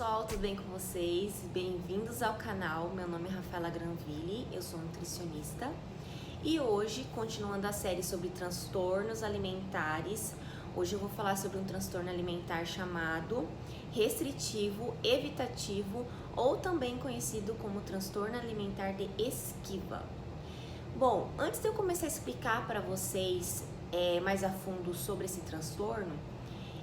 pessoal, tudo bem com vocês? Bem-vindos ao canal, meu nome é Rafaela Granville, eu sou nutricionista e hoje, continuando a série sobre transtornos alimentares, hoje eu vou falar sobre um transtorno alimentar chamado restritivo evitativo ou também conhecido como transtorno alimentar de esquiva. Bom, antes de eu começar a explicar para vocês mais a fundo sobre esse transtorno,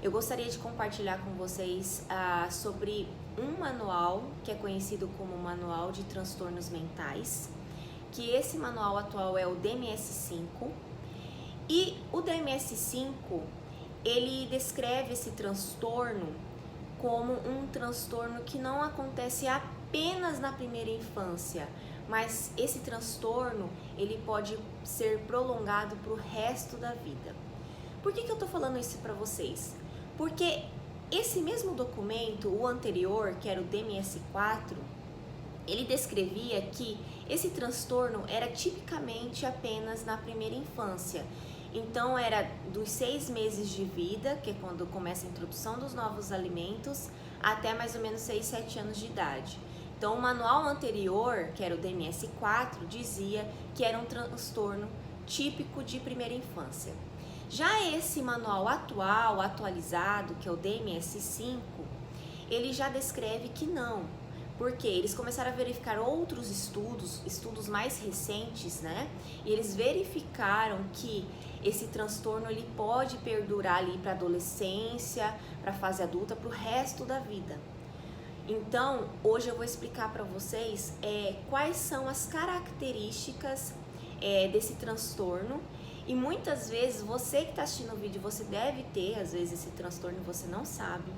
eu gostaria de compartilhar com vocês sobre um manual que é conhecido como Manual de Transtornos Mentais, que esse manual atual é o DMS-5, e o DMS-5, ele descreve esse transtorno como um transtorno que não acontece apenas na primeira infância, mas esse transtorno ele pode ser prolongado para o resto da vida. Por que eu tô falando isso para vocês? Porque esse mesmo documento, o anterior, que era o DMS-4, ele descrevia que esse transtorno era tipicamente apenas na primeira infância. Então era dos 6 meses de vida, que é quando começa a introdução dos novos alimentos, até mais ou menos 6, 7 anos de idade. Então o manual anterior, que era o DMS-4, dizia que era um transtorno típico de primeira infância. Já esse manual atualizado, que é o DMS-5, ele já descreve que não, porque eles começaram a verificar outros estudos mais recentes, né? E eles verificaram que esse transtorno ele pode perdurar ali para a adolescência, para a fase adulta, para o resto da vida. Então, hoje eu vou explicar para vocês quais são as características desse transtorno. E muitas vezes você que está assistindo o vídeo, você deve ter, às vezes, esse transtorno e você não sabe.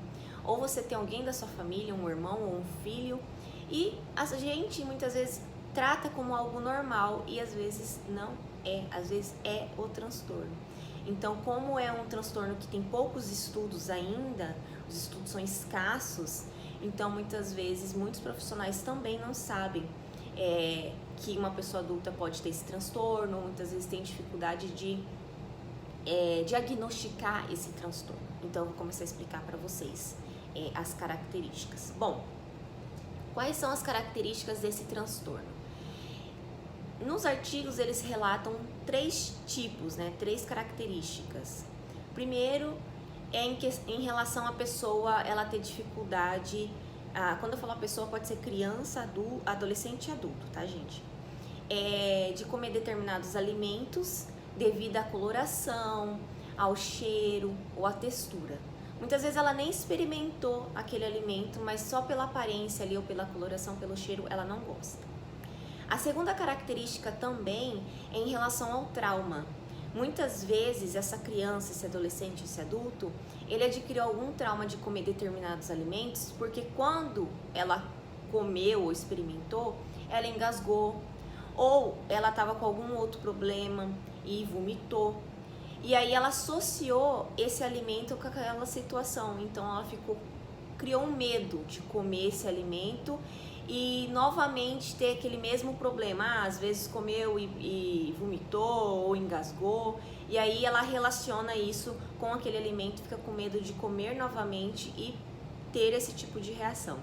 Ou você tem alguém da sua família, um irmão ou um filho, e a gente muitas vezes trata como algo normal e às vezes não é, às vezes é o transtorno. Então, como é um transtorno que tem poucos estudos ainda, os estudos são escassos, então muitas vezes muitos profissionais também não sabem que uma pessoa adulta pode ter esse transtorno, muitas vezes tem dificuldade de diagnosticar esse transtorno. Então, eu vou começar a explicar para vocês as características. Bom, quais são as características desse transtorno? Nos artigos, eles relatam 3 tipos, né? 3 características. Primeiro, em relação à pessoa, ela ter dificuldade. Quando eu falo a pessoa, pode ser criança, adolescente e adulto, tá, gente? De comer determinados alimentos devido à coloração, ao cheiro ou à textura. Muitas vezes ela nem experimentou aquele alimento, mas só pela aparência ali ou pela coloração, pelo cheiro, ela não gosta. A segunda característica também é em relação ao trauma. Muitas vezes essa criança, esse adolescente, esse adulto, ele adquiriu algum trauma de comer determinados alimentos porque quando ela comeu ou experimentou, ela engasgou ou ela estava com algum outro problema e vomitou. E aí ela associou esse alimento com aquela situação, então ela criou um medo de comer esse alimento e novamente ter aquele mesmo problema, às vezes comeu e vomitou ou engasgou, e aí ela relaciona isso com aquele alimento, fica com medo de comer novamente e ter esse tipo de reação.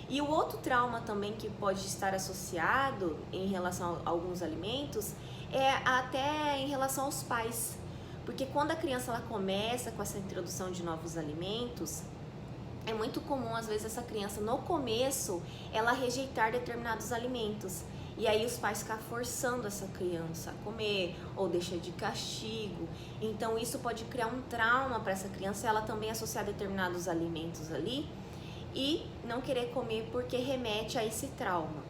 E o outro trauma também que pode estar associado em relação a alguns alimentos é até em relação aos pais, porque quando a criança ela começa com essa introdução de novos alimentos, é muito comum, às vezes, essa criança, no começo, ela rejeitar determinados alimentos. E aí os pais ficam forçando essa criança a comer, ou deixa de castigo. Então, isso pode criar um trauma para essa criança, ela também associar determinados alimentos ali e não querer comer porque remete a esse trauma.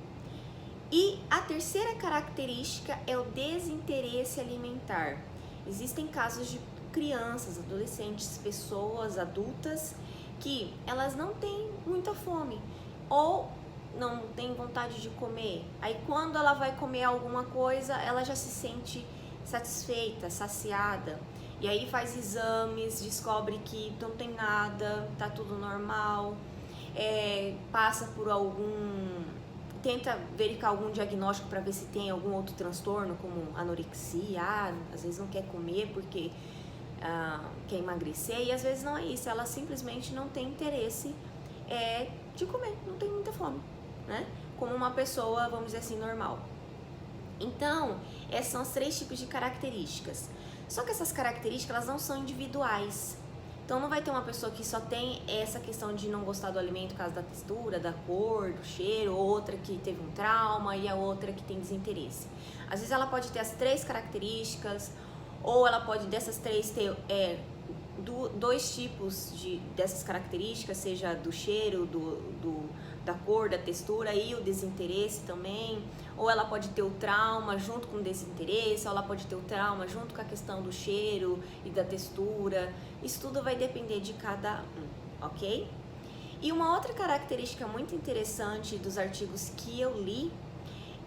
E a terceira característica é o desinteresse alimentar. Existem casos de crianças, adolescentes, pessoas adultas que elas não têm muita fome ou não têm vontade de comer. Aí quando ela vai comer alguma coisa, ela já se sente satisfeita, saciada. E aí faz exames, descobre que não tem nada, tá tudo normal, passa por tenta verificar algum diagnóstico para ver se tem algum outro transtorno, como anorexia, às vezes não quer comer porque quer emagrecer, e às vezes não é isso, ela simplesmente não tem interesse de comer, não tem muita fome, né? Como uma pessoa, vamos dizer assim, normal. Então, esses são os 3 tipos de características. Só que essas características, elas não são individuais. Então, não vai ter uma pessoa que só tem essa questão de não gostar do alimento por causa da textura, da cor, do cheiro, outra que teve um trauma e a outra que tem desinteresse. Às vezes ela pode ter as 3 características, ou ela pode dessas 3 ter 2 tipos dessas características, seja do cheiro, da cor, da textura e o desinteresse também, ou ela pode ter o trauma junto com o desinteresse, ou ela pode ter o trauma junto com a questão do cheiro e da textura. Isso tudo vai depender de cada um, ok? E uma outra característica muito interessante dos artigos que eu li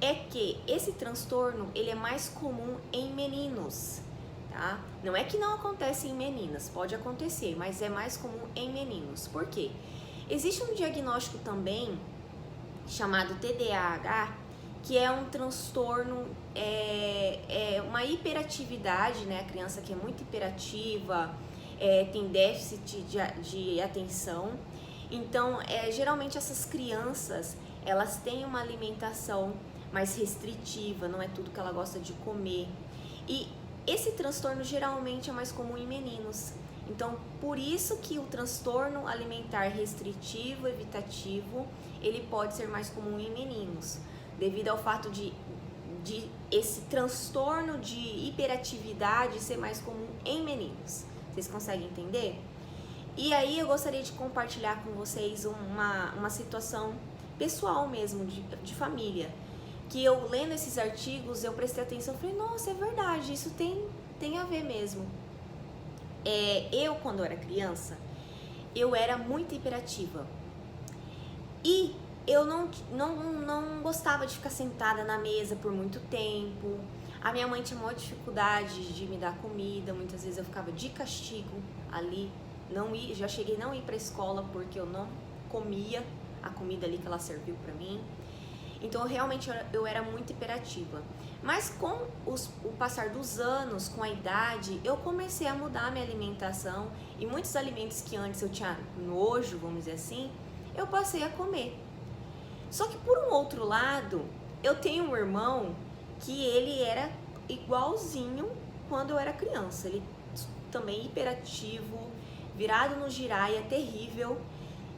é que esse transtorno ele é mais comum em meninos, tá? Não é que não acontece em meninas, pode acontecer, mas é mais comum em meninos. Por quê? Existe um diagnóstico também chamado TDAH, que é um transtorno, uma hiperatividade, né? A criança que é muito hiperativa, tem déficit de atenção. Então, geralmente essas crianças, elas têm uma alimentação mais restritiva, não é tudo que ela gosta de comer. E esse transtorno geralmente é mais comum em meninos. Então, por isso que o transtorno alimentar restritivo, evitativo, ele pode ser mais comum em meninos, devido ao fato de esse transtorno de hiperatividade ser mais comum em meninos. Vocês conseguem entender? E aí eu gostaria de compartilhar com vocês uma situação pessoal mesmo, de família, que eu lendo esses artigos, eu prestei atenção e falei, nossa, é verdade, isso tem a ver mesmo. Eu, quando eu era criança, eu era muito hiperativa. E eu não gostava de ficar sentada na mesa por muito tempo. A minha mãe tinha maior dificuldade de me dar comida. Muitas vezes eu ficava de castigo ali. Já cheguei a não ir pra escola porque eu não comia a comida ali que ela serviu pra mim. Então, realmente, eu era muito hiperativa. Mas com o passar dos anos, com a idade, eu comecei a mudar a minha alimentação. E muitos alimentos que antes eu tinha nojo, vamos dizer assim, eu passei a comer. Só que, por um outro lado, eu tenho um irmão que ele era igualzinho quando eu era criança. Ele também hiperativo, virado no giraia, terrível.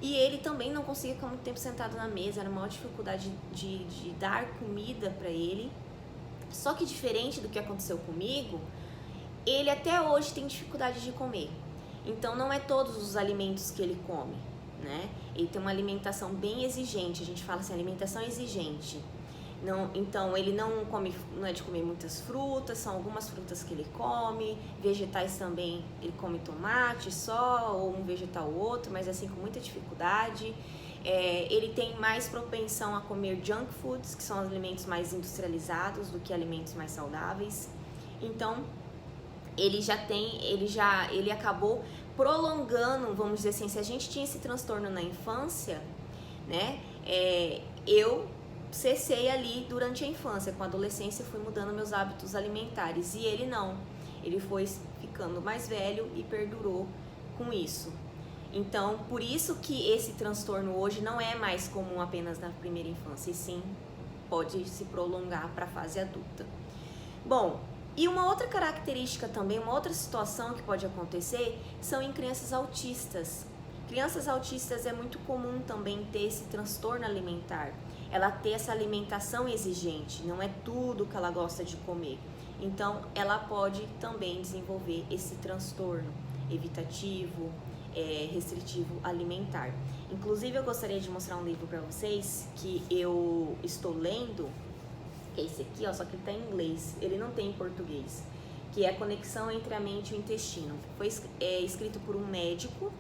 E ele também não conseguia ficar muito tempo sentado na mesa, era uma maior dificuldade de dar comida para ele. Só que diferente do que aconteceu comigo, ele até hoje tem dificuldade de comer. Então não é todos os alimentos que ele come, né? Ele tem uma alimentação bem exigente, a gente fala assim, alimentação exigente. Então ele não é de comer muitas frutas, são algumas frutas que ele come, vegetais também, ele come tomate só, ou um vegetal ou outro, mas assim com muita dificuldade. Ele tem mais propensão a comer junk foods, que são alimentos mais industrializados do que alimentos mais saudáveis. Então ele acabou prolongando, vamos dizer assim, se a gente tinha esse transtorno na infância, né, eu cessei ali durante a infância, com a adolescência fui mudando meus hábitos alimentares, e ele não, ele foi ficando mais velho e perdurou com isso. Então, por isso que esse transtorno hoje não é mais comum apenas na primeira infância, e sim pode se prolongar para a fase adulta. Bom, e uma outra característica também, uma outra situação que pode acontecer, são em crianças autistas. Crianças autistas é muito comum também ter esse transtorno alimentar. Ela ter essa alimentação exigente, não é tudo que ela gosta de comer. Então, ela pode também desenvolver esse transtorno evitativo, restritivo alimentar. Inclusive, eu gostaria de mostrar um livro para vocês que eu estou lendo, que é esse aqui, ó, só que ele está em inglês, ele não tem em português, que é a conexão entre a mente e o intestino. Foi escrito por um médico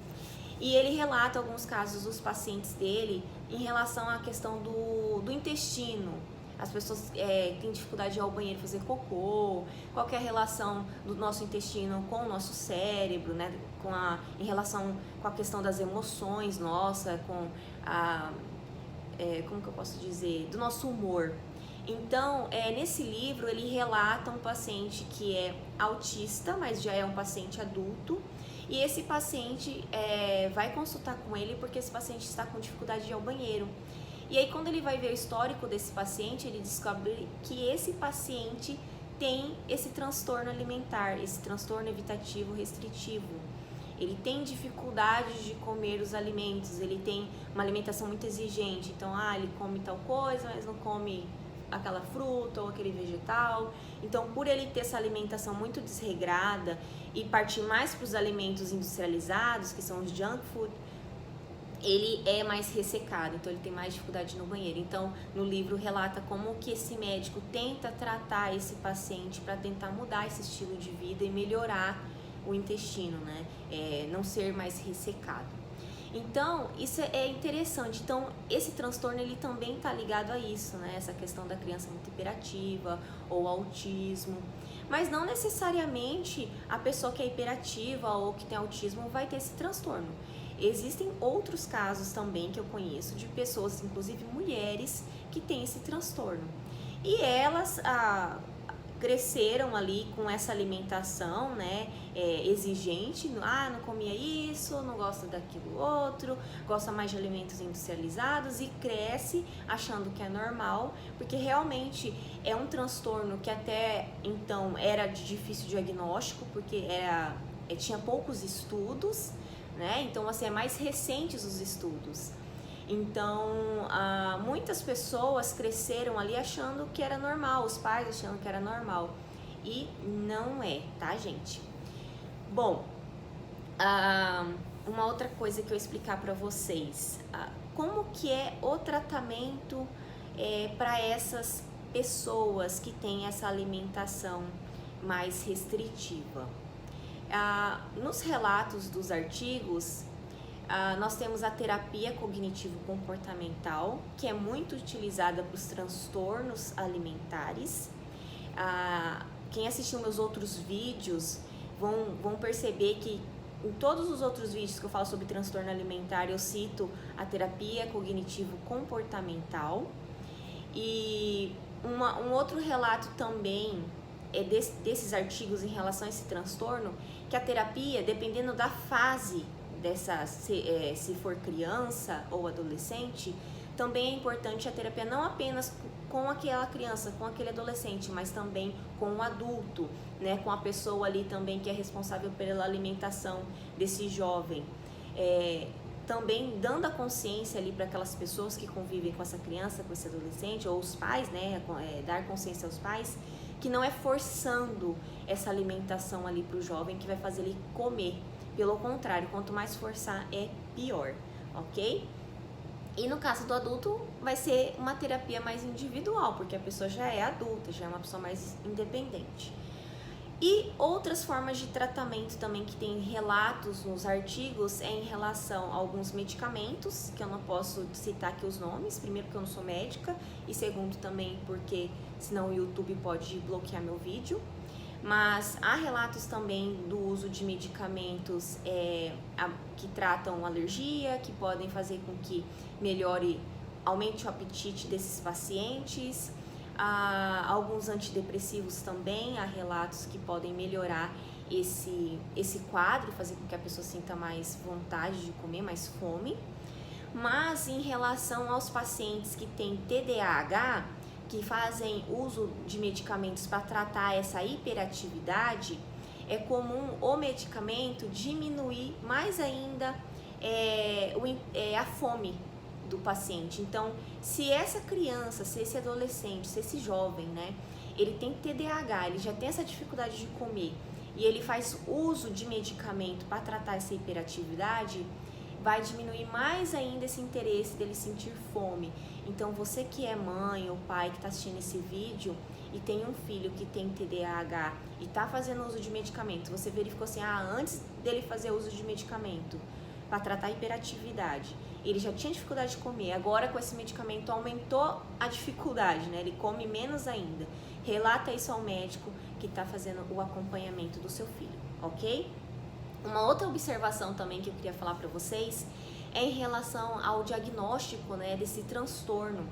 e ele relata alguns casos dos pacientes dele em relação à questão do intestino. As pessoas têm dificuldade de ir ao banheiro fazer cocô, qual que é a relação do nosso intestino com o nosso cérebro, né? Em relação com a questão das emoções nossa, com como que eu posso dizer, do nosso humor. Então, nesse livro, ele relata um paciente que é autista, mas já é um paciente adulto, e esse paciente vai consultar com ele porque esse paciente está com dificuldade de ir ao banheiro. E aí, quando ele vai ver o histórico desse paciente, ele descobre que esse paciente tem esse transtorno alimentar, esse transtorno evitativo restritivo. Ele tem dificuldade de comer os alimentos, ele tem uma alimentação muito exigente. Então, ele come tal coisa, mas não come aquela fruta ou aquele vegetal. Então, por ele ter essa alimentação muito desregrada e partir mais para os alimentos industrializados, que são os junk food, ele é mais ressecado, então ele tem mais dificuldade no banheiro. Então, no livro relata como que esse médico tenta tratar esse paciente para tentar mudar esse estilo de vida e melhorar o intestino, né? Não ser mais ressecado. Então, isso é interessante. Então, esse transtorno, ele também está ligado a isso, né? Essa questão da criança muito hiperativa ou autismo. Mas não necessariamente a pessoa que é hiperativa ou que tem autismo vai ter esse transtorno. Existem outros casos também que eu conheço de pessoas, inclusive mulheres, que têm esse transtorno. E elas cresceram ali com essa alimentação, né, exigente, não comia isso, não gosta daquilo outro, gosta mais de alimentos industrializados e cresce achando que é normal, porque realmente é um transtorno que até então era de difícil diagnóstico, porque tinha poucos estudos, né? Então, assim, é mais recentes os estudos. Então, muitas pessoas cresceram ali achando que era normal, os pais achando que era normal. E não é, tá, gente? Bom, uma outra coisa que eu explicar para vocês. Como que é o tratamento para essas pessoas que têm essa alimentação mais restritiva? Nos relatos dos artigos, nós temos a terapia cognitivo-comportamental, que é muito utilizada para os transtornos alimentares. Quem assistiu meus outros vídeos vão perceber que em todos os outros vídeos que eu falo sobre transtorno alimentar, eu cito a terapia cognitivo-comportamental. E um outro relato também desses artigos em relação a esse transtorno, que a terapia, dependendo da fase se for criança ou adolescente, também é importante a terapia não apenas com aquela criança, com aquele adolescente, mas também com o adulto, né, com a pessoa ali também que é responsável pela alimentação desse jovem. Também dando a consciência ali para aquelas pessoas que convivem com essa criança, com esse adolescente, ou os pais, né, dar consciência aos pais, que não é forçando essa alimentação ali para o jovem que vai fazer ele comer. Pelo contrário, quanto mais forçar é pior, ok? E no caso do adulto, vai ser uma terapia mais individual, porque a pessoa já é adulta, já é uma pessoa mais independente. E outras formas de tratamento também que tem relatos nos artigos é em relação a alguns medicamentos, que eu não posso citar aqui os nomes, primeiro porque eu não sou médica, e segundo também porque senão o YouTube pode bloquear meu vídeo. Mas há relatos também do uso de medicamentos que tratam alergia, que podem fazer com que aumente o apetite desses pacientes. Há alguns antidepressivos também, há relatos que podem melhorar esse quadro, fazer com que a pessoa sinta mais vontade de comer, mais fome. Mas em relação aos pacientes que têm TDAH, que fazem uso de medicamentos para tratar essa hiperatividade, é comum o medicamento diminuir mais ainda a fome do paciente. Então, se essa criança, se esse adolescente, se esse jovem, né, ele tem TDAH, ele já tem essa dificuldade de comer e ele faz uso de medicamento para tratar essa hiperatividade, vai diminuir mais ainda esse interesse dele sentir fome. Então, você que é mãe ou pai que está assistindo esse vídeo e tem um filho que tem TDAH e está fazendo uso de medicamento, você verificou assim, antes dele fazer uso de medicamento para tratar a hiperatividade, ele já tinha dificuldade de comer, agora com esse medicamento aumentou a dificuldade, né? Ele come menos ainda. Relata isso ao médico que está fazendo o acompanhamento do seu filho, ok? Uma outra observação também que eu queria falar para vocês é em relação ao diagnóstico, né, desse transtorno,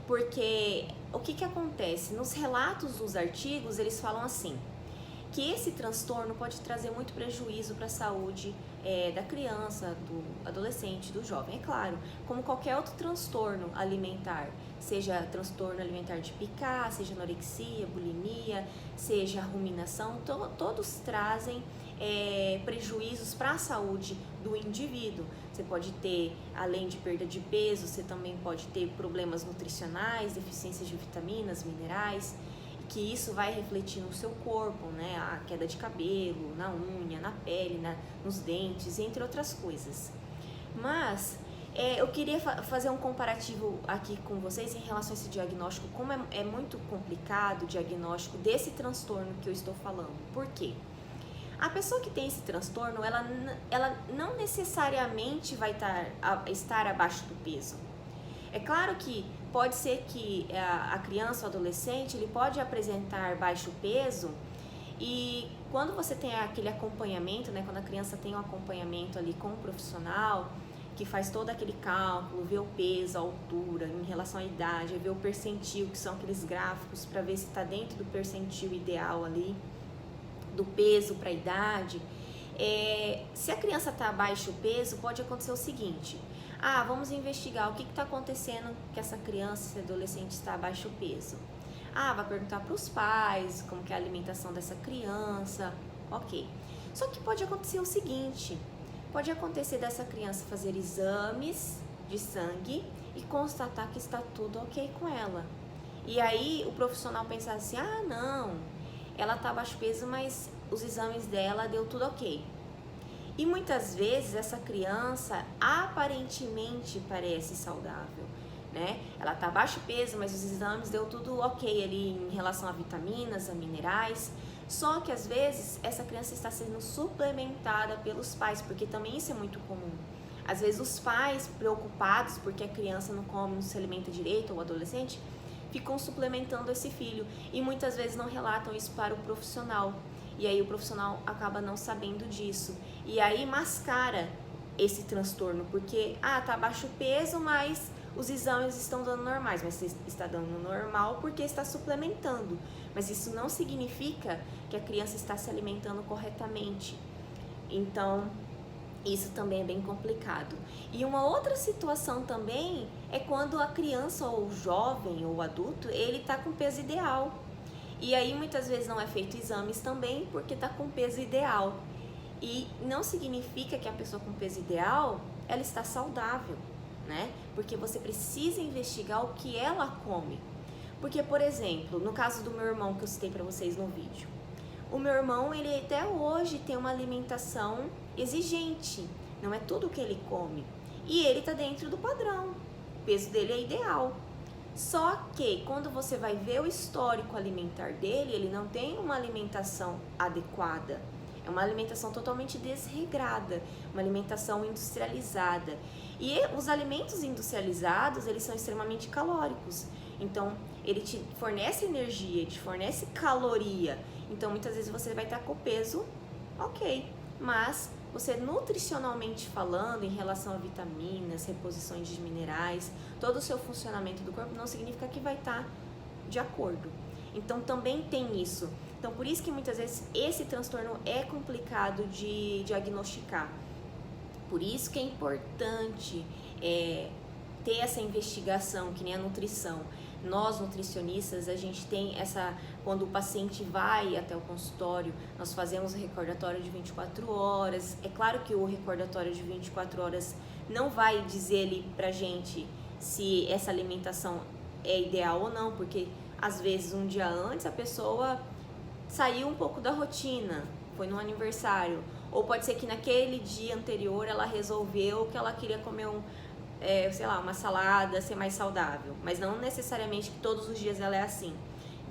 porque o que acontece? Nos relatos dos artigos, eles falam assim, que esse transtorno pode trazer muito prejuízo para a saúde da criança, do adolescente, do jovem. É claro, como qualquer outro transtorno alimentar, seja transtorno alimentar de picar, seja anorexia, bulimia, seja ruminação, todos trazem prejuízos para a saúde do indivíduo. Você pode ter, além de perda de peso, você também pode ter problemas nutricionais, deficiências de vitaminas, minerais, que isso vai refletir no seu corpo, né? A queda de cabelo, na unha, na pele, nos dentes, entre outras coisas. Mas eu queria fazer um comparativo aqui com vocês em relação a esse diagnóstico, como é muito complicado o diagnóstico desse transtorno que eu estou falando. Por quê? A pessoa que tem esse transtorno, ela não necessariamente vai estar abaixo do peso. É claro que pode ser que a criança ou adolescente, ele pode apresentar baixo peso, e quando você tem aquele acompanhamento, né, quando a criança tem um acompanhamento ali com um profissional, que faz todo aquele cálculo, vê o peso, a altura, em relação à idade, vê o percentil, que são aqueles gráficos para ver se está dentro do percentil ideal ali, do peso para a idade. Se a criança está abaixo do peso, pode acontecer o seguinte: vamos investigar o que está acontecendo que essa criança, esse adolescente está abaixo do peso. Vai perguntar para os pais como que é a alimentação dessa criança, ok. Só que pode acontecer o seguinte, pode acontecer dessa criança fazer exames de sangue e constatar que está tudo ok com ela. E aí o profissional pensar assim, não, ela está abaixo do peso, mas os exames dela deu tudo ok. E muitas vezes essa criança aparentemente parece saudável, né? Ela está abaixo do peso, mas os exames deu tudo ok ali em relação a vitaminas, a minerais. Só que às vezes essa criança está sendo suplementada pelos pais, porque também isso é muito comum. Às vezes os pais, preocupados porque a criança não come, não se alimenta direito, ou o adolescente, ficam suplementando esse filho e muitas vezes não relatam isso para o profissional. E aí o profissional acaba não sabendo disso. E aí mascara esse transtorno, porque, tá abaixo o peso, mas os exames estão dando normais. Mas você está dando normal porque está suplementando. Mas isso não significa que a criança está se alimentando corretamente. Então, isso também é bem complicado. E uma outra situação também é quando a criança ou o jovem ou o adulto, ele está com peso ideal. E aí muitas vezes não é feito exames também porque está com peso ideal. E não significa que a pessoa com peso ideal, ela está saudável, né? Porque você precisa investigar o que ela come. Porque, por exemplo, no caso do meu irmão que eu citei para vocês no vídeo, o meu irmão, ele até hoje tem uma alimentação exigente, não é tudo que ele come. E ele está dentro do padrão, o peso dele é ideal. Só que quando você vai ver o histórico alimentar dele, ele não tem uma alimentação adequada. É uma alimentação totalmente desregrada, uma alimentação industrializada. E os alimentos industrializados, eles são extremamente calóricos. Então, ele te fornece energia, te fornece caloria. Então, muitas vezes você vai estar com o peso ok, mas você nutricionalmente falando, em relação a vitaminas, reposições de minerais, todo o seu funcionamento do corpo não significa que vai estar de acordo. Então também tem isso. Então por isso que muitas vezes esse transtorno é complicado de diagnosticar. Por isso que é importante ter essa investigação, que nem a nutrição. Nós nutricionistas, a gente tem quando o paciente vai até o consultório, nós fazemos o recordatório de 24 horas. É claro que o recordatório de 24 horas não vai dizer ali pra gente se essa alimentação é ideal ou não, porque às vezes um dia antes a pessoa saiu um pouco da rotina, foi no aniversário, ou pode ser que naquele dia anterior ela resolveu que ela queria comer uma salada, ser mais saudável, mas não necessariamente que todos os dias ela é assim.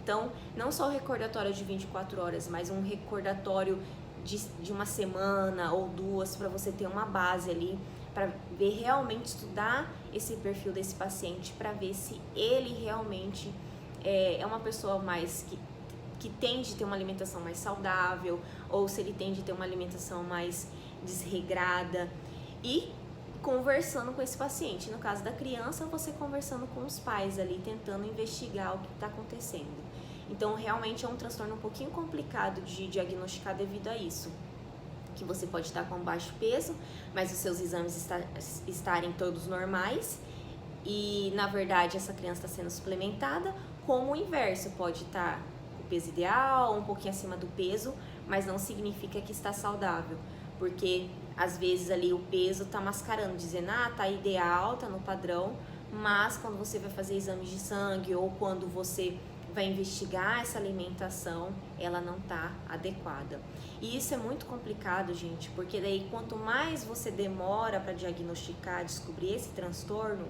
Então, não só o recordatório de 24 horas, mas um recordatório de uma semana ou duas, para você ter uma base ali, para ver realmente, estudar esse perfil desse paciente, para ver se ele realmente é uma pessoa mais que tende a ter uma alimentação mais saudável, ou se ele tende a ter uma alimentação mais desregrada. E conversando com esse paciente. No caso da criança, você conversando com os pais ali, tentando investigar o que está acontecendo. Então, realmente é um transtorno um pouquinho complicado de diagnosticar devido a isso. Que você pode estar com baixo peso, mas os seus exames estarem todos normais e, na verdade, essa criança está sendo suplementada, como o inverso, pode estar com o peso ideal, um pouquinho acima do peso, mas não significa que está saudável, porque às vezes ali o peso está mascarando, dizendo, tá ideal, tá no padrão, mas quando você vai fazer exames de sangue ou quando você vai investigar essa alimentação, ela não tá adequada. E isso é muito complicado, gente, porque daí quanto mais você demora para diagnosticar, descobrir esse transtorno,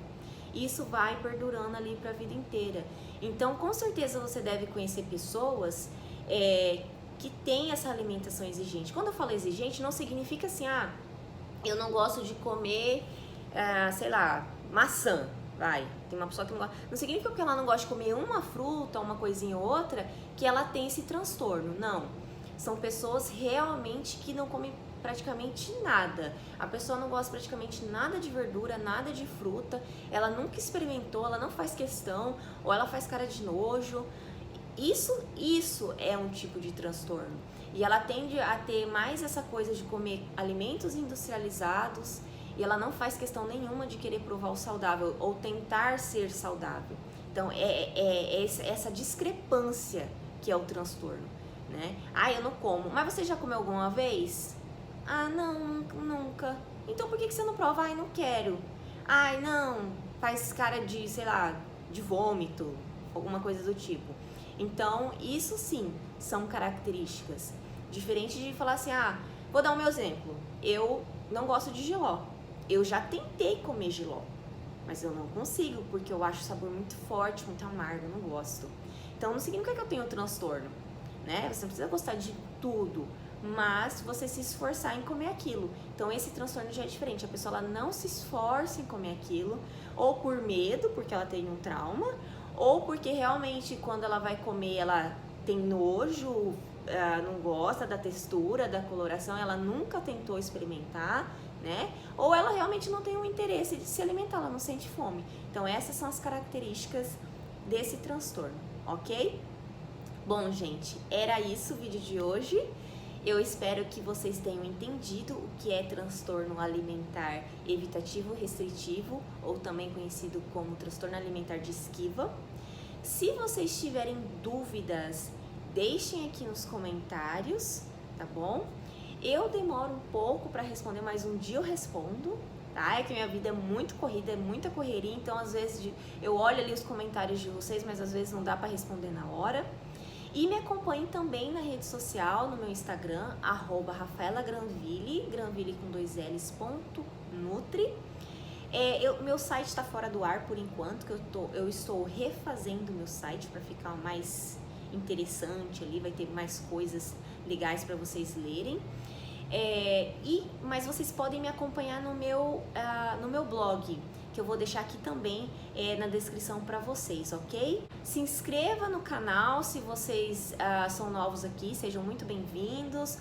isso vai perdurando ali para a vida inteira. Então, com certeza você deve conhecer pessoas que têm essa alimentação exigente. Quando eu falo exigente, não significa assim, eu não gosto de comer, sei lá, maçã. Tem uma pessoa que não gosta. Não significa que ela não gosta de comer uma fruta, uma coisinha ou outra, que ela tem esse transtorno. Não. São pessoas realmente que não comem praticamente nada. A pessoa não gosta praticamente nada de verdura, nada de fruta. Ela nunca experimentou, ela não faz questão, ou ela faz cara de nojo. Isso é um tipo de transtorno. E ela tende a ter mais essa coisa de comer alimentos industrializados, e ela não faz questão nenhuma de querer provar o saudável ou tentar ser saudável. Então, é essa discrepância que é o transtorno, né? Eu não como. Mas você já comeu alguma vez? Não, nunca. Então, por que você não prova? Não quero. Não, faz cara de, sei lá, de vômito, alguma coisa do tipo. Então, isso sim, são características. Diferente de falar assim, vou dar o meu exemplo. Eu não gosto de jiló. Eu já tentei comer jiló, mas eu não consigo, porque eu acho o sabor muito forte, muito amargo, eu não gosto. Então não significa que eu tenho transtorno, né? Você não precisa gostar de tudo, mas você se esforçar em comer aquilo. Então esse transtorno já é diferente, a pessoa ela não se esforça em comer aquilo, ou por medo, porque ela tem um trauma, ou porque realmente quando ela vai comer ela tem nojo, não gosta da textura, da coloração, ela nunca tentou experimentar, né? Ou ela realmente não tem um interesse de se alimentar, ela não sente fome. Então essas são as características desse transtorno, ok? Bom, gente, era isso o vídeo de hoje. Eu espero que vocês tenham entendido o que é transtorno alimentar evitativo restritivo, ou também conhecido como transtorno alimentar de esquiva. Se vocês tiverem dúvidas, deixem aqui nos comentários, tá bom? Eu demoro um pouco para responder, mas um dia eu respondo, tá? É que minha vida é muito corrida, é muita correria, então às vezes eu olho ali os comentários de vocês, mas às vezes não dá para responder na hora. E me acompanhem também na rede social, no meu Instagram, @RafaelaGranville, Granville com 2 L's, .nutri. Meu site está fora do ar por enquanto, que eu estou refazendo meu site para ficar mais interessante ali, vai ter mais coisas legais para vocês lerem. Mas vocês podem me acompanhar no meu blog, que eu vou deixar aqui também na descrição para vocês, ok? Se inscreva no canal se vocês são novos aqui, sejam muito bem-vindos.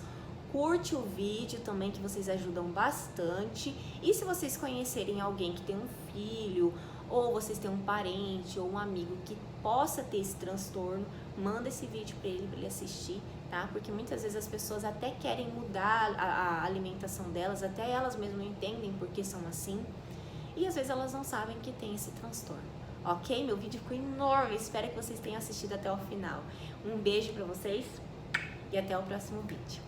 Curte o vídeo também, que vocês ajudam bastante. E se vocês conhecerem alguém que tem um filho, ou vocês têm um parente ou um amigo que possa ter esse transtorno, manda esse vídeo para ele assistir, tá? Porque muitas vezes as pessoas até querem mudar a alimentação delas, até elas mesmas não entendem por que são assim, e às vezes elas não sabem que tem esse transtorno, ok? Meu vídeo ficou enorme, espero que vocês tenham assistido até o final. Um beijo para vocês e até o próximo vídeo.